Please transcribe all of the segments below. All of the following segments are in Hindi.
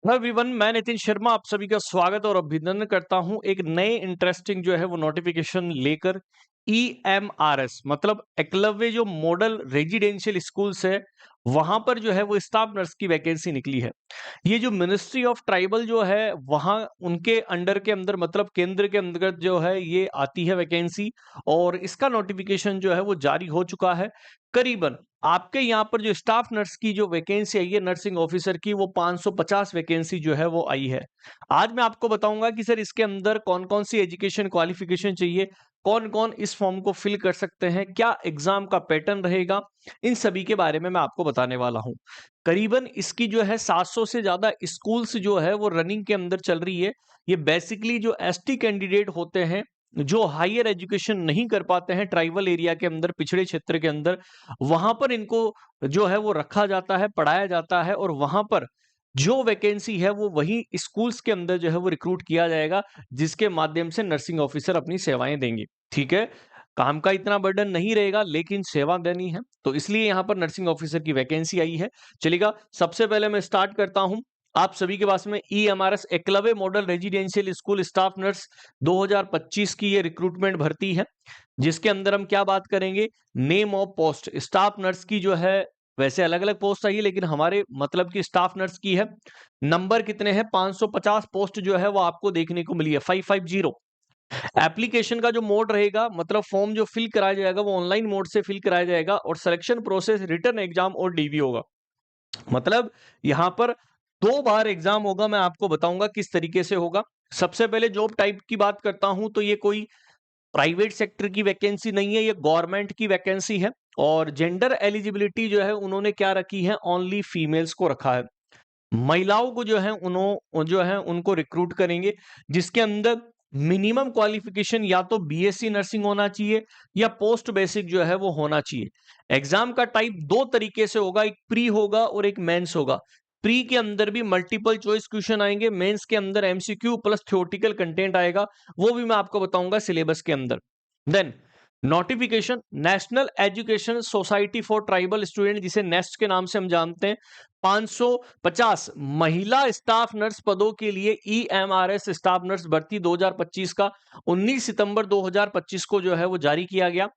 हेलो एवरीवन, मैं नितिन शर्मा आप सभी का स्वागत और अभिनंदन करता हूं एक नए इंटरेस्टिंग जो है वो नोटिफिकेशन लेकर। ईएमआरएस मतलब एकलव्य जो मॉडल रेजिडेंशियल स्कूल्स है, वहां पर जो है वो स्टाफ नर्स की वैकेंसी निकली है। ये जो मिनिस्ट्री ऑफ ट्राइबल जो है वहां उनके अंडर के अंदर मतलब केंद्र के अंतर्गत जो है ये आती है वैकेंसी। और इसका नोटिफिकेशन जो है वो जारी हो चुका है। करीबन आपके यहाँ पर जो स्टाफ नर्स की जो वैकेंसी आई है नर्सिंग ऑफिसर की, वो 550 वैकेंसी जो है वो आई है। आज मैं आपको बताऊंगा कि सर इसके अंदर कौन कौन सी एजुकेशन क्वालिफिकेशन चाहिए, कौन कौन इस फॉर्म को फिल कर सकते हैं, क्या एग्जाम का पैटर्न रहेगा, इन सभी के बारे में मैं आपको बताने वाला हूं। करीबन इसकी जो है 700 से ज्यादा स्कूल्स जो है वो रनिंग के अंदर चल रही है। ये बेसिकली जो एसटी कैंडिडेट होते हैं, जो हायर एजुकेशन नहीं कर पाते हैं ट्राइबल एरिया के अंदर, पिछड़े क्षेत्र के अंदर, वहां पर इनको जो है वो रखा जाता है, पढ़ाया जाता है और वहां पर जो वैकेंसी है वो वही स्कूल्स के अंदर जो है वो रिक्रूट किया जाएगा, जिसके माध्यम से नर्सिंग ऑफिसर अपनी सेवाएं देंगे। ठीक है, काम का इतना बर्डन नहीं रहेगा लेकिन सेवा देनी है, तो इसलिए यहां पर नर्सिंग ऑफिसर की वैकेंसी आई है। चलिएगा, सबसे पहले मैं स्टार्ट करता हूं। आप सभी के पास में EMRS Eklavya model residential school staff nurse 2025 की ये रिक्रूटमेंट भर्ती है, जिसके अंदर हम क्या बात करेंगे, name of post staff nurse की जो है, वैसे अलग अलग पोस्ट आई है लेकिन हमारे मतलब की स्टाफ नर्स की है। नंबर कितने हैं, 550 पोस्ट जो है वो आपको देखने को मिली है, 550। एप्लीकेशन का जो मोड रहेगा मतलब फॉर्म जो फिल कराया जाएगा वो ऑनलाइन मोड से फिल कराया जाएगा और सिलेक्शन प्रोसेस रिटर्न एग्जाम और डीवी होगा। मतलब यहां पर 2 बार एग्जाम होगा, मैं आपको बताऊंगा किस तरीके से होगा। सबसे पहले जॉब टाइप की बात करता हूं तो ये कोई प्राइवेट सेक्टर की वैकेंसी नहीं है, ये गवर्नमेंट की वैकेंसी है। और जेंडर एलिजिबिलिटी जो है उन्होंने क्या रखी है, ओनली फीमेल्स को रखा है। महिलाओं को जो है उनको रिक्रूट करेंगे, जिसके अंदर मिनिमम क्वालिफिकेशन या तो बीएससी नर्सिंग होना चाहिए या पोस्ट बेसिक जो है वो होना चाहिए। एग्जाम का टाइप 2 तरीके से होगा, एक प्री होगा और एक मेंस होगा। प्री के अंदर भी मल्टीपल चॉइस क्वेश्चन आएंगे, मेंस के अंदर एमसीक्यू प्लस थ्योरेटिकल कंटेंट आएगा, वो भी मैं आपको बताऊंगा सिलेबस के अंदर। Then notification national education society for tribal student, जिसे नेस्ट के नाम से हम जानते हैं, 550 महिला स्टाफ नर्स पदों के लिए ईएमआरएस स्टाफ नर्स भर्ती 2025 का 19 सितंबर 2025 को जो है वो जारी किया गया,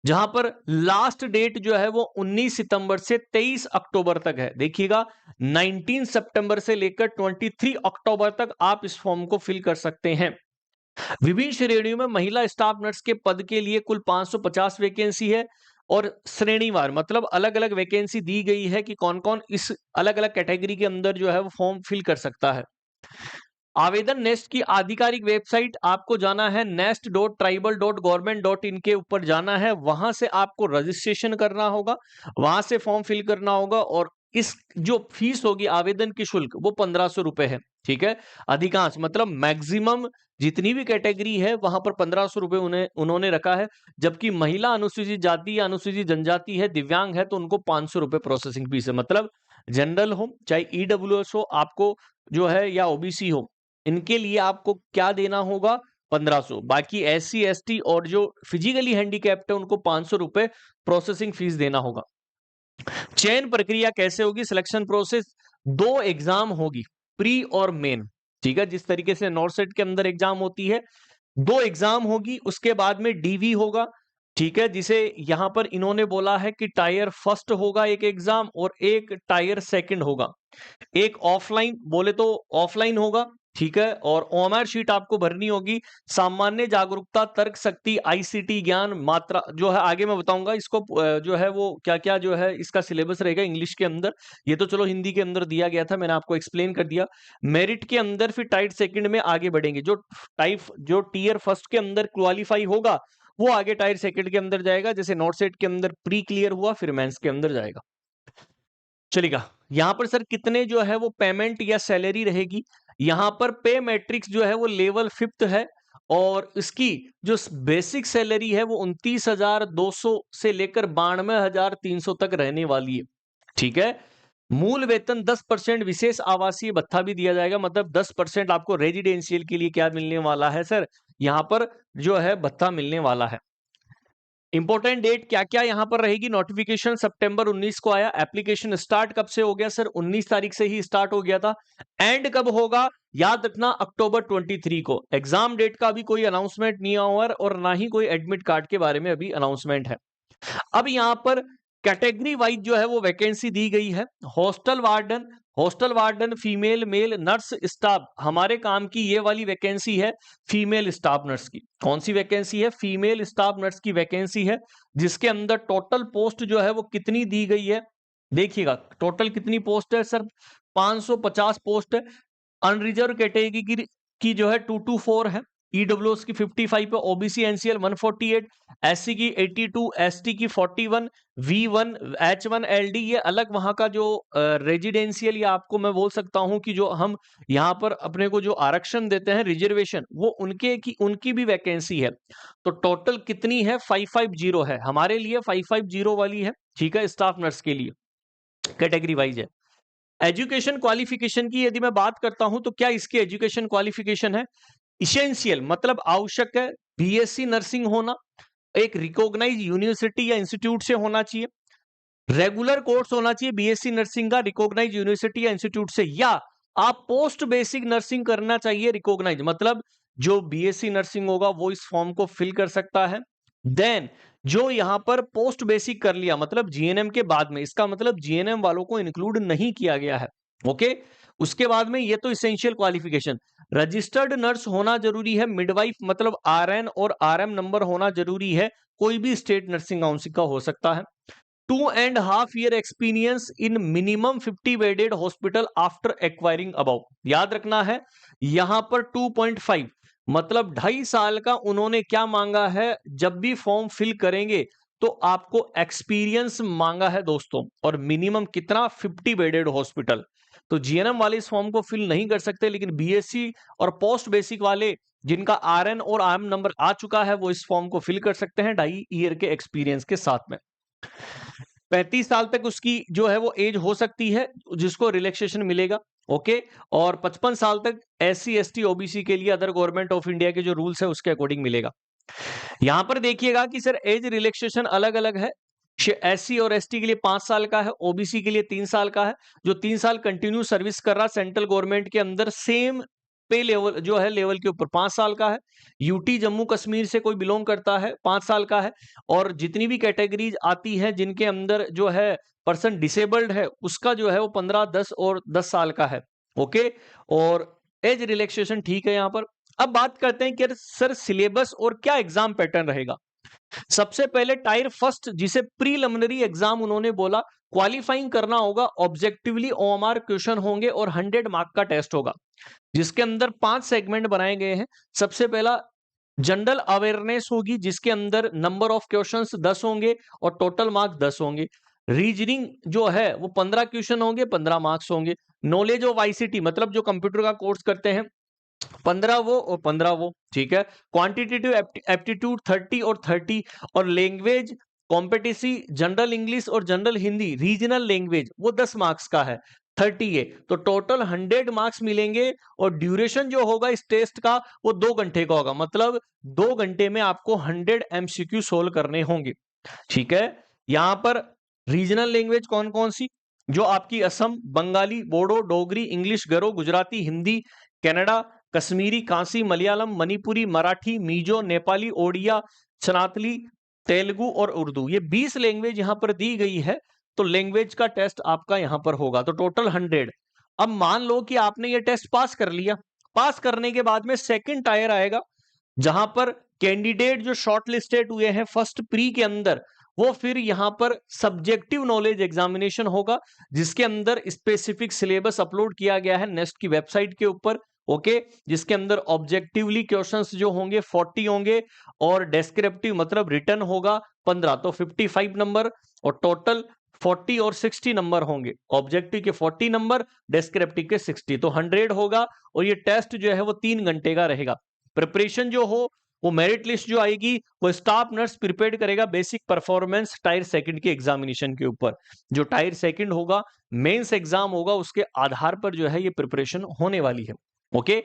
जहां पर लास्ट डेट जो है वो 19 सितंबर से 23 अक्टूबर तक है। देखिएगा, 19 सितंबर से लेकर 23 अक्टूबर तक आप इस फॉर्म को फिल कर सकते हैं। विभिन्न श्रेणियों में महिला स्टाफ नर्स के पद के लिए कुल 550 वैकेंसी है और श्रेणीवार मतलब अलग अलग वैकेंसी दी गई है कि कौन कौन इस अलग अलग कैटेगरी के अंदर जो है वो फॉर्म फिल कर सकता है। आवेदन नेस्ट की आधिकारिक वेबसाइट आपको जाना है, nest.tribal.government.in के ऊपर जाना है, वहां से आपको रजिस्ट्रेशन करना होगा, वहां से फॉर्म फिल करना होगा और इस जो फीस होगी आवेदन की शुल्क वो 1500 रुपए है। ठीक है, अधिकांश मतलब मैक्सिमम जितनी भी कैटेगरी है वहां पर 1500 रुपए उन्होंने रखा है। जबकि महिला अनुसूचित जाति या अनुसूचित जनजाति है, दिव्यांग है, तो उनको 500 रुपए प्रोसेसिंग फीस है। मतलब जनरल हो चाहे ईडब्ल्यूएस हो, आपको जो है या ओबीसी हो, इनके लिए आपको क्या देना होगा, 1500। बाकी एससी एसटी और जो फिजिकली हैंडीकैप्ट है उनको 500 रुपए प्रोसेसिंग फीस देना होगा। चयन प्रक्रिया कैसे होगी, सिलेक्शन प्रोसेस 2 एग्जाम होगी, प्री और मेन। ठीक है, जिस तरीके से नॉर्सेट के अंदर एग्जाम होती है, 2 एग्जाम होगी, उसके बाद में डीवी होगा। ठीक है, जिसे यहां पर इन्होंने बोला है कि टायर फर्स्ट होगा एक एग्जाम और एक टायर सेकंड होगा। एक ऑफलाइन बोले तो ऑफलाइन होगा। ठीक है, और ओएमआर शीट आपको भरनी होगी, सामान्य जागरूकता, तर्क शक्ति, आईसीटी ज्ञान, मात्रा जो है आगे मैं बताऊंगा इसको, जो है वो क्या क्या जो है इसका सिलेबस रहेगा इंग्लिश के अंदर। ये तो चलो हिंदी के अंदर दिया गया था, मैंने आपको एक्सप्लेन कर दिया। मेरिट के अंदर फिर टाइप सेकंड में आगे बढ़ेंगे, जो टीयर फर्स्ट के अंदर क्वालिफाई होगा वो आगे टायर सेकंड के अंदर जाएगा, जैसे नॉट सेट के अंदर प्री क्लियर हुआ फिर मेंस के अंदर जाएगा। चलेगा, यहां पर सर कितने जो है वो पेमेंट या सैलरी रहेगी, यहां पर पे मैट्रिक्स जो है वो लेवल 5th है और इसकी जो बेसिक सैलरी है वो 29,200 से लेकर 92,300 तक रहने वाली है। ठीक है, मूल वेतन 10% विशेष आवासीय भत्ता भी दिया जाएगा, मतलब 10% आपको रेजिडेंशियल के लिए क्या मिलने वाला है सर, यहां पर जो है भत्ता मिलने वाला है। इंपॉर्टेंट डेट क्या क्या यहां पर रहेगी? नोटिफिकेशन सितंबर 19 को आया। एप्लीकेशन स्टार्ट कब से हो गया सर? 19 तारीख से ही स्टार्ट हो गया था। एंड कब होगा? याद रखना अक्टूबर 23 को। एग्जाम डेट का अभी कोई अनाउंसमेंट नहीं हुआ और ना ही कोई एडमिट कार्ड के बारे में अभी अनाउंसमेंट है। अब यहां पर कैटेगरी वाइज जो है वो वैकेंसी दी गई है। Hostel warden female male nurse staff, हमारे काम की ये वाली वैकेंसी है फीमेल स्टाफ नर्स की। कौन सी वैकेंसी है? फीमेल स्टाफ नर्स की वैकेंसी है, जिसके अंदर टोटल पोस्ट जो है वो कितनी दी गई है देखिएगा। टोटल कितनी पोस्ट है सर? 550 पोस्ट है। अनरिजर्व कैटेगरी की जो है 224 है, ईडब्ल्यूएस की 55 पे, ओबीसी एनसीएल 148, एससी की 82, एसटी की 41, V1 H1 LD ये अलग वहां का जो रेजिडेंशियल, या आपको मैं बोल सकता हूं कि जो हम यहाँ पर अपने को जो आरक्षण देते हैं रिजर्वेशन, वो उनकी भी वैकेंसी है। तो टोटल कितनी है? 550 है हमारे लिए, 550 वाली है, ठीक है, स्टाफ नर्स के लिए कैटेगरी वाइज है। एजुकेशन क्वालिफिकेशन की यदि मैं बात करता हूं तो क्या इसकी एजुकेशन क्वालिफिकेशन है? इसेंशियल मतलब आवश्यक है बीएससी नर्सिंग होना, एक रिकॉग्नाइज यूनिवर्सिटी या इंस्टीट्यूट से होना चाहिए, रेगुलर कोर्स होना चाहिए बीएससी नर्सिंग का रिकॉग्नाइज यूनिवर्सिटी या इंस्टीट्यूट से, या आप पोस्ट बेसिक नर्सिंग करना चाहिए रिकॉग्नाइज, मतलब जो बीएससी नर्सिंग होगा वो इस फॉर्म को फिल कर सकता है। देन जो यहां पर पोस्ट बेसिक कर लिया मतलब जीएनएम के बाद में, इसका मतलब जीएनएम वालों को इंक्लूड नहीं किया गया है। ओके, उसके बाद में ये तो इसेंशियल क्वालिफिकेशन। रजिस्टर्ड नर्स होना जरूरी है, मिडवाइफ मतलब आरएन और आरएम नंबर होना जरूरी है, कोई भी स्टेट नर्सिंग काउंसिल का हो सकता है। 2.5 year experience in minimum 50 bedded hospital after acquiring अबाउ। याद रखना है यहां पर 2.5 मतलब 2.5 साल का उन्होंने क्या मांगा है, जब भी फॉर्म फिल करेंगे तो आपको एक्सपीरियंस मांगा है दोस्तों, और मिनिमम कितना? 50 बेडेड हॉस्पिटल। तो जीएनएम वाले इस फॉर्म को फिल नहीं कर सकते, लेकिन बीएससी और पोस्ट बेसिक वाले जिनका आरएन और आरएम नंबर आ चुका है वो इस फॉर्म को फिल कर सकते हैं 2.5 ईयर के एक्सपीरियंस के साथ में। 35 साल तक उसकी जो है वो एज हो सकती है जिसको रिलैक्सेशन मिलेगा। ओके, और 55 साल तक एससी एसटी ओबीसी के लिए अदर गवर्नमेंट ऑफ इंडिया के जो रूल्स है उसके अकॉर्डिंग मिलेगा। यहां पर देखिएगा कि सर एज रिलैक्सेशन अलग अलग है। एससी और एसटी के लिए 5 साल का है, ओबीसी के लिए 3 साल का है। जो 3 साल कंटिन्यू सर्विस कर रहा सेंट्रल गवर्नमेंट के अंदर सेम पे लेवल जो है लेवल के ऊपर 5 साल का है। यूटी जम्मू कश्मीर से कोई बिलोंग करता है 5 साल का है। और जितनी भी कैटेगरीज आती है जिनके अंदर जो है पर्सन डिसेबल्ड है उसका जो है वो 15, 10 और 10 साल का है। ओके, और एज रिलैक्सेशन ठीक है यहां पर। अब बात करते हैं कि सर सिलेबस और क्या एग्जाम पैटर्न रहेगा। सबसे पहले टायर फर्स्ट जिसे प्रीलिमिनरी एग्जाम उन्होंने बोला, क्वालिफाइंग करना होगा, ऑब्जेक्टिवली ओएमआर क्वेश्चन होंगे और 100 मार्क का टेस्ट होगा, जिसके अंदर 5 सेगमेंट बनाए गए हैं। सबसे पहला जनरल अवेयरनेस होगी जिसके अंदर नंबर ऑफ क्वेश्चंस 10 होंगे और टोटल मार्क्स 10 होंगे। रीजनिंग जो है वो 15 क्वेश्चन होंगे, 15 मार्क्स होंगे। नॉलेज ऑफ आईसीटी मतलब जो कंप्यूटर का कोर्स करते हैं 15 वो और 15 वो, ठीक है। क्वांटिटेटिव एप्टीट्यूड 30 और 30, और लैंग्वेज कॉम्पिटिसी जनरल इंग्लिश और जनरल हिंदी रीजनल लैंग्वेज वो 10 मार्क्स का है, 30 है। तो टोटल 100 मार्क्स मिलेंगे, और ड्यूरेशन जो होगा इस टेस्ट का वो 2 घंटे का होगा, मतलब 2 घंटे में आपको 100 एमसीक्यू सोल्व करने होंगे, ठीक है। यहां पर रीजनल लैंग्वेज कौन कौन सी? जो आपकी असम, बंगाली, बोडो, डोगरी, इंग्लिश, गरो, गुजराती, हिंदी, कनाडा, कश्मीरी, कांसी, मलयालम, मणिपुरी, मराठी, मिजो, नेपाली, ओडिया, सनातली, तेलुगु और उर्दू, ये 20 लैंग्वेज यहां पर दी गई है। तो लैंग्वेज का टेस्ट आपका यहां पर होगा, तो टोटल 100। अब मान लो कि आपने ये टेस्ट पास कर लिया, पास करने के बाद में सेकंड टायर आएगा, जहां पर कैंडिडेट जो शॉर्ट लिस्टेड हुए हैं फर्स्ट प्री के अंदर, वो फिर यहां पर सब्जेक्टिव नॉलेज एग्जामिनेशन होगा, जिसके अंदर स्पेसिफिक सिलेबस अपलोड किया गया है नेस्ट की वेबसाइट के ऊपर। ओके, जिसके अंदर ऑब्जेक्टिवली क्वेश्चंस जो होंगे 40 होंगे, और डेस्क्रिप्टिव मतलब रिटर्न होगा 15, तो 55 नंबर, और टोटल 40 और 60 नंबर होंगे। ऑब्जेक्टिव के 40 नंबर, डेस्क्रिप्टिव के 60, तो 100 होगा। और ये टेस्ट जो है वो 3 घंटे का रहेगा। प्रिपरेशन जो हो वो मेरिट लिस्ट जो आएगी वो स्टाफ नर्स प्रिपेयर करेगा बेसिक परफॉर्मेंस टायर सेकंड के एग्जामिनेशन के ऊपर। जो टायर सेकंड होगा, मेंस एग्जाम होगा, उसके आधार पर जो है ये प्रिपरेशन होने वाली है। ओके,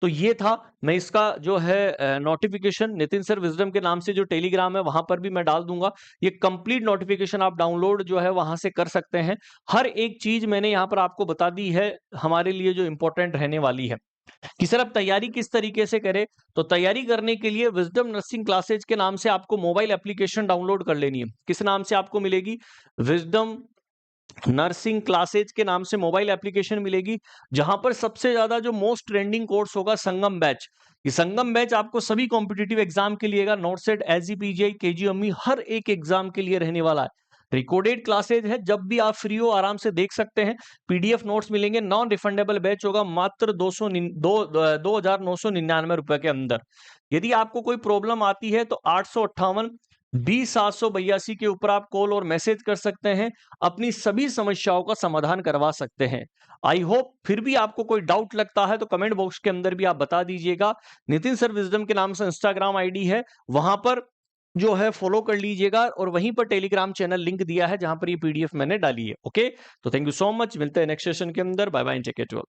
तो ये था, मैं इसका जो है नोटिफिकेशन नितिन सर विजडम के नाम से जो टेलीग्राम है वहां पर भी मैं डाल दूंगा। ये कंप्लीट नोटिफिकेशन आप डाउनलोड जो है वहां से कर सकते हैं। हर एक चीज मैंने यहाँ पर आपको बता दी है हमारे लिए जो इंपॉर्टेंट रहने वाली है कि सर अब तैयारी किस तरीके से करें। तो तैयारी करने के लिए विजडम नर्सिंग क्लासेज के नाम से आपको मोबाइल एप्लीकेशन डाउनलोड कर लेनी है। किस नाम से आपको मिलेगी? विजडम नर्सिंग क्लासेज के नाम से मोबाइल एप्लीकेशन मिलेगी, जहां पर सबसे ज्यादा जो मोस्ट ट्रेंडिंग कोर्स होगा संगम बैच। ये संगम बैच आपको सभी कॉम्पिटिटिव एग्जाम के लिए, नॉट सेट, एसजीपीजीआई, केजीएमई, हर एक एग्जाम के लिए रहने वाला है। रिकॉर्डेड क्लासेज है, जब भी आप फ्री हो आराम से देख सकते हैं। पीडीएफ नोट्स मिलेंगे। नॉन रिफंडेबल बैच होगा मात्र 2,999 रुपए के अंदर। यदि आपको कोई प्रॉब्लम आती है तो 858-20-782 के ऊपर आप कॉल और मैसेज कर सकते हैं, अपनी सभी समस्याओं का समाधान करवा सकते हैं। आई होप फिर भी आपको कोई डाउट लगता है तो कमेंट बॉक्स के अंदर भी आप बता दीजिएगा। नितिन सर विजडम के नाम से इंस्टाग्राम आईडी है, वहां पर जो है फॉलो कर लीजिएगा, और वहीं पर टेलीग्राम चैनल लिंक दिया है जहां पर ये पीडीएफ मैंने डाली है। ओके, तो थैंक यू सो मच, मिलते हैं नेक्स्ट सेशन के अंदर। Bye bye, take care.